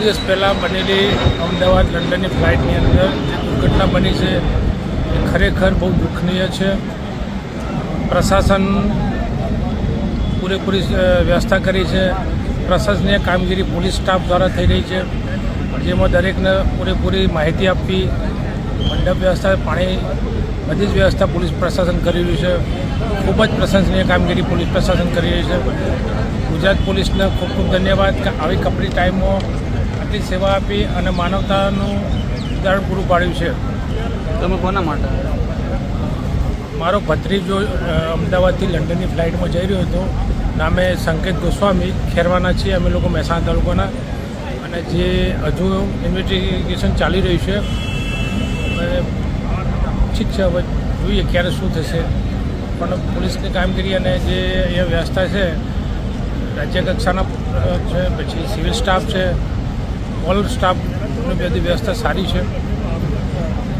દિવસ પહેલાં બનેલી અમદાવાદ લંડનની ફ્લાઇટની અંદર જે દુર્ઘટના બની છે એ ખરેખર બહુ દુઃખનીય છે. પ્રશાસન પૂરેપૂરી વ્યવસ્થા કરી છે. પ્રશાસનીય કામગીરી પોલીસ સ્ટાફ દ્વારા થઈ રહી છે, જેમાં દરેકને પૂરેપૂરી માહિતી આપવી, મંડપ વ્યવસ્થા, પાણી, બધી જ વ્યવસ્થા પોલીસ પ્રશાસન કરી રહ્યું છે. ખૂબ જ પ્રશંસનીય કામગીરી પોલીસ પ્રશાસન કરી રહી છે. ગુજરાત પોલીસને ખૂબ ખૂબ ધન્યવાદ કે આવી કપરી ટાઈમમાં આટલી સેવા આપી અને માનવતાનું ઉદાહરણ પૂરું પાડ્યું છે. તમે કોના માટે? મારો ભત્રીજો અમદાવાદથી લંડનની ફ્લાઇટમાં જઈ રહ્યો હતો. નામે સંકેત ગોસ્વામી, ખેરવાના છીએ અમે લોકો, મહેસાણા તાલુકાના. અને જે હજુ ઇન્વેસ્ટિગેશન ચાલી રહ્યું છે. ઠીક છે, હવે જોઈએ ક્યારે શું થશે. પણ પોલીસની કામગીરી અને જે અહીંયા વ્યવસ્થા છે, રાજ્ય કક્ષાના છે, પછી સિવિલ સ્ટાફ છે, ઓલ સ્ટાફની બધી વ્યવસ્થા સારી છે.